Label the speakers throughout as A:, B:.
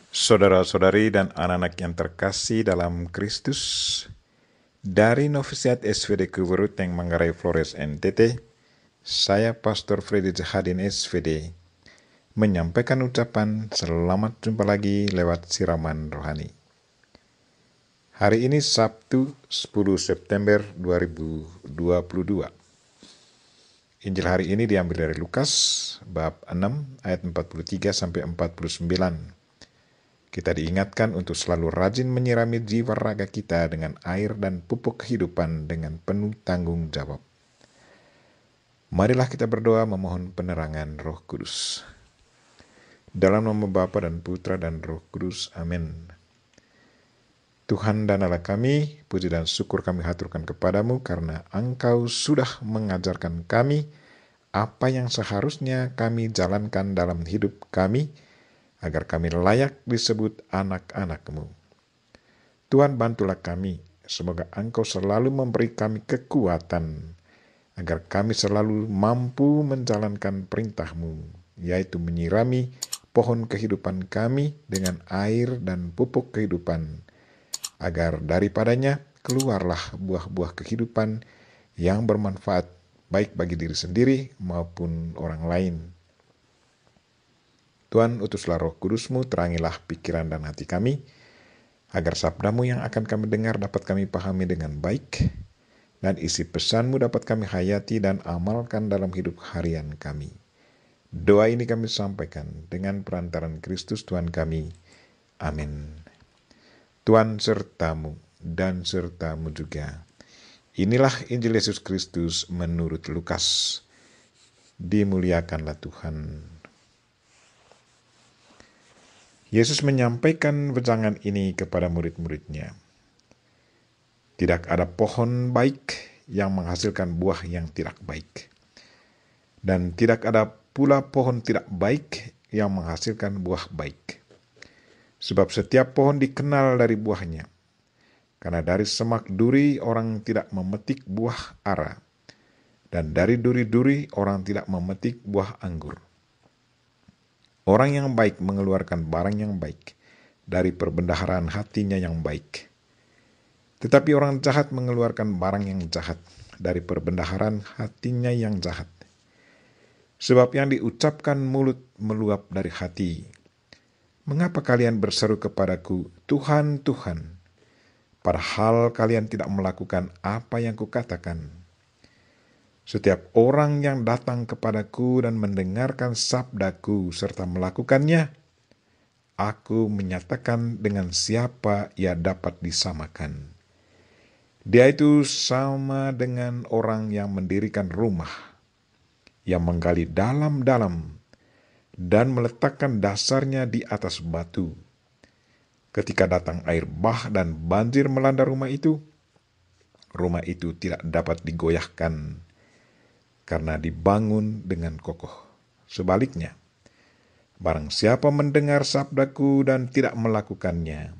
A: Saudara-saudari dan anak-anak yang terkasih dalam Kristus, dari Novisiat SVD Kuburuteng Manggarai Flores NTT, saya Pastor Freddy Zahadin SVD, menyampaikan ucapan selamat jumpa lagi lewat siraman rohani. Hari ini Sabtu 10 September 2022. Injil hari ini diambil dari Lukas bab 6 ayat 43 sampai 49. Kita diingatkan untuk selalu rajin menyirami jiwa raga kita dengan air dan pupuk kehidupan dengan penuh tanggung jawab. Marilah kita berdoa memohon penerangan Roh Kudus. Dalam nama Bapa dan Putra dan Roh Kudus, amin. Tuhan dan Allah kami, puji dan syukur kami haturkan kepadamu karena Engkau sudah mengajarkan kami apa yang seharusnya kami jalankan dalam hidup kami, agar kami layak disebut anak-anak-Mu. Tuhan, bantulah kami, semoga Engkau selalu memberi kami kekuatan, agar kami selalu mampu menjalankan perintah-Mu, yaitu menyirami pohon kehidupan kami dengan air dan pupuk kehidupan, agar daripadanya keluarlah buah-buah kehidupan yang bermanfaat baik bagi diri sendiri maupun orang lain. Tuhan, utuslah Roh Kudus-Mu, terangilah pikiran dan hati kami, agar sabda-Mu yang akan kami dengar dapat kami pahami dengan baik, dan isi pesan-Mu dapat kami hayati dan amalkan dalam hidup harian kami. Doa ini kami sampaikan dengan perantaran Kristus Tuhan kami. Amin. Tuhan sertamu dan sertamu juga. Inilah Injil Yesus Kristus menurut Lukas. Dimuliakanlah Tuhan. Yesus menyampaikan wejangan ini kepada murid-muridnya. Tidak ada pohon baik yang menghasilkan buah yang tidak baik. Dan tidak ada pula pohon tidak baik yang menghasilkan buah baik. Sebab setiap pohon dikenal dari buahnya. Karena dari semak duri orang tidak memetik buah ara. Dan dari duri-duri orang tidak memetik buah anggur. Orang yang baik mengeluarkan barang yang baik dari perbendaharaan hatinya yang baik. Tetapi orang jahat mengeluarkan barang yang jahat dari perbendaharaan hatinya yang jahat. Sebab yang diucapkan mulut meluap dari hati. Mengapa kalian berseru kepadaku, Tuhan, Tuhan, padahal kalian tidak melakukan apa yang kukatakan? Setiap orang yang datang kepadaku dan mendengarkan sabdaku serta melakukannya, aku menyatakan dengan siapa ia dapat disamakan. Dia itu sama dengan orang yang mendirikan rumah, yang menggali dalam-dalam dan meletakkan dasarnya di atas batu. Ketika datang air bah dan banjir melanda rumah itu tidak dapat digoyahkan, karena dibangun dengan kokoh. Sebaliknya, barang siapa mendengar sabdaku dan tidak melakukannya,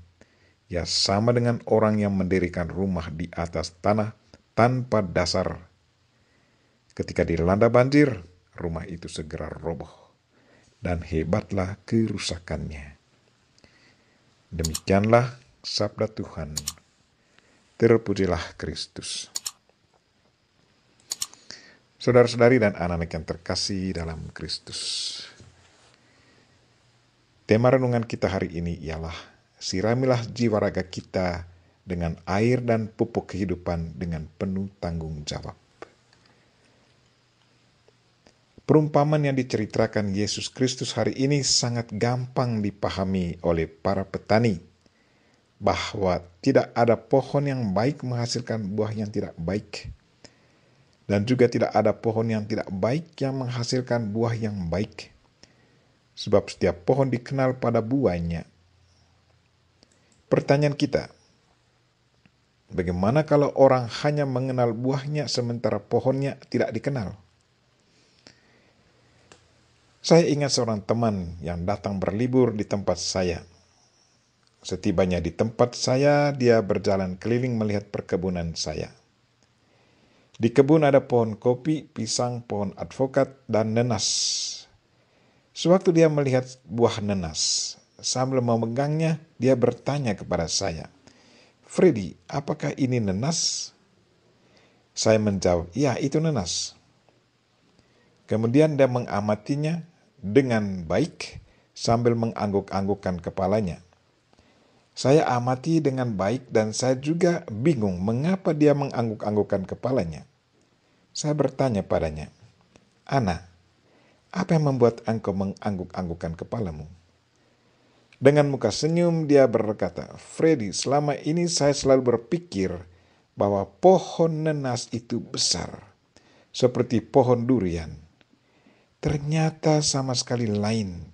A: ia sama dengan orang yang mendirikan rumah di atas tanah tanpa dasar. Ketika dilanda banjir, rumah itu segera roboh, dan hebatlah kerusakannya. Demikianlah sabda Tuhan. Terpujilah Kristus. Saudara-saudari dan anak-anak yang terkasih dalam Kristus. Tema renungan kita hari ini ialah siramilah jiwa raga kita dengan air dan pupuk kehidupan dengan penuh tanggung jawab. Perumpamaan yang diceritakan Yesus Kristus hari ini sangat gampang dipahami oleh para petani, bahwa tidak ada pohon yang baik menghasilkan buah yang tidak baik. Dan juga tidak ada pohon yang tidak baik yang menghasilkan buah yang baik. Sebab setiap pohon dikenal pada buahnya. Pertanyaan kita, bagaimana kalau orang hanya mengenal buahnya sementara pohonnya tidak dikenal? Saya ingat seorang teman yang datang berlibur di tempat saya. Setibanya di tempat saya, dia berjalan keliling melihat perkebunan saya. Di kebun ada pohon kopi, pisang, pohon advokat, dan nenas. Sewaktu dia melihat buah nenas, sambil memegangnya, dia bertanya kepada saya, "Freddy, apakah ini nenas?" Saya menjawab, "Ya, itu nenas." Kemudian dia mengamatinya dengan baik sambil mengangguk-anggukkan kepalanya. Saya amati dengan baik dan saya juga bingung mengapa dia mengangguk-anggukkan kepalanya. Saya bertanya padanya, "Ana, apa yang membuat engkau mengangguk-anggukkan kepalamu?" Dengan muka senyum dia berkata, "Freddy, selama ini saya selalu berpikir bahwa pohon nenas itu besar, seperti pohon durian. Ternyata sama sekali lain.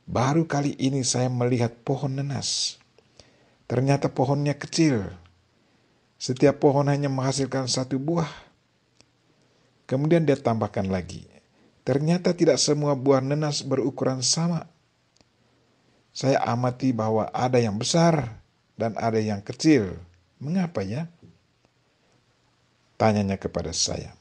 A: Baru kali ini saya melihat pohon nenas. Ternyata pohonnya kecil. Setiap pohon hanya menghasilkan satu buah." Kemudian dia tambahkan lagi, "Ternyata tidak semua buah nenas berukuran sama. Saya amati bahwa ada yang besar dan ada yang kecil. Mengapa ya?" Tanyanya kepada saya.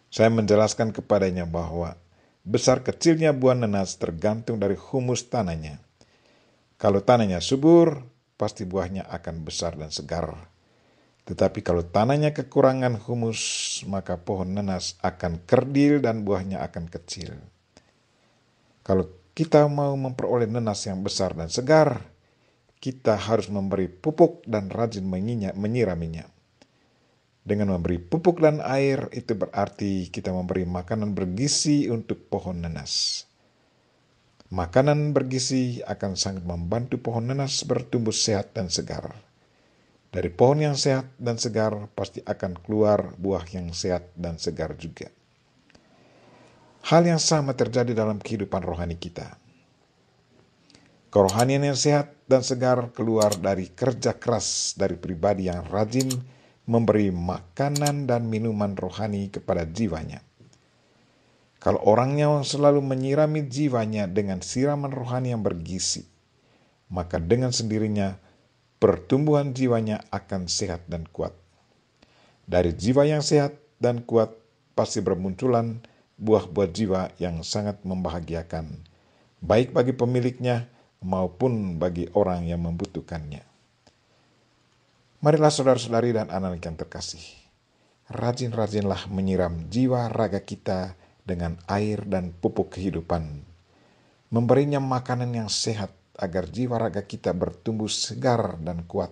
A: Saya menjelaskan kepadanya bahwa besar kecilnya buah nenas tergantung dari humus tanahnya. Kalau tanahnya subur, pasti buahnya akan besar dan segar. Tetapi kalau tanahnya kekurangan humus, maka pohon nenas akan kerdil dan buahnya akan kecil. Kalau kita mau memperoleh nenas yang besar dan segar, kita harus memberi pupuk dan rajin menyiraminya. Dengan memberi pupuk dan air, itu berarti kita memberi makanan bergizi untuk pohon nenas. Makanan bergizi akan sangat membantu pohon nenas bertumbuh sehat dan segar. Dari pohon yang sehat dan segar pasti akan keluar buah yang sehat dan segar juga. Hal yang sama terjadi dalam kehidupan rohani kita. Kerohanian yang sehat dan segar keluar dari kerja keras dari pribadi yang rajin memberi makanan dan minuman rohani kepada jiwanya. Kalau orangnya selalu menyirami jiwanya dengan siraman rohani yang bergizi, maka dengan sendirinya pertumbuhan jiwanya akan sehat dan kuat. Dari jiwa yang sehat dan kuat pasti bermunculan buah-buah jiwa yang sangat membahagiakan, baik bagi pemiliknya maupun bagi orang yang membutuhkannya. Marilah saudara-saudari dan anak-anak yang terkasih, rajin-rajinlah menyiram jiwa raga kita dengan air dan pupuk kehidupan, memberinya makanan yang sehat agar jiwa raga kita bertumbuh segar dan kuat,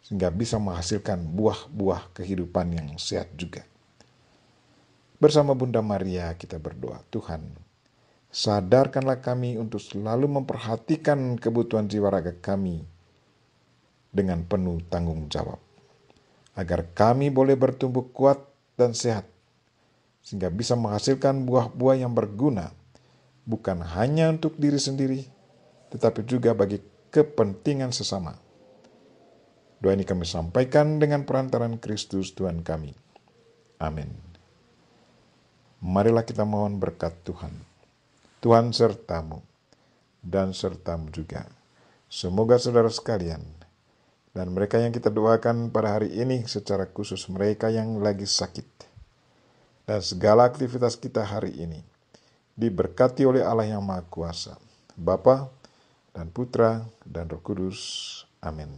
A: sehingga bisa menghasilkan buah-buah kehidupan yang sehat juga. Bersama Bunda Maria kita berdoa, Tuhan, sadarkanlah kami untuk selalu memperhatikan kebutuhan jiwa raga kami dengan penuh tanggung jawab, agar kami boleh bertumbuh kuat dan sehat, sehingga bisa menghasilkan buah-buah yang berguna, bukan hanya untuk diri sendiri, tetapi juga bagi kepentingan sesama. Doa ini kami sampaikan dengan perantaran Kristus Tuhan kami. Amin. Marilah kita mohon berkat Tuhan. Tuhan sertamu dan sertamu juga. Semoga saudara sekalian dan mereka yang kita doakan pada hari ini secara khusus mereka yang lagi sakit, dan segala aktivitas kita hari ini diberkati oleh Allah yang Maha Kuasa, Bapa dan Putra dan Roh Kudus. Amin.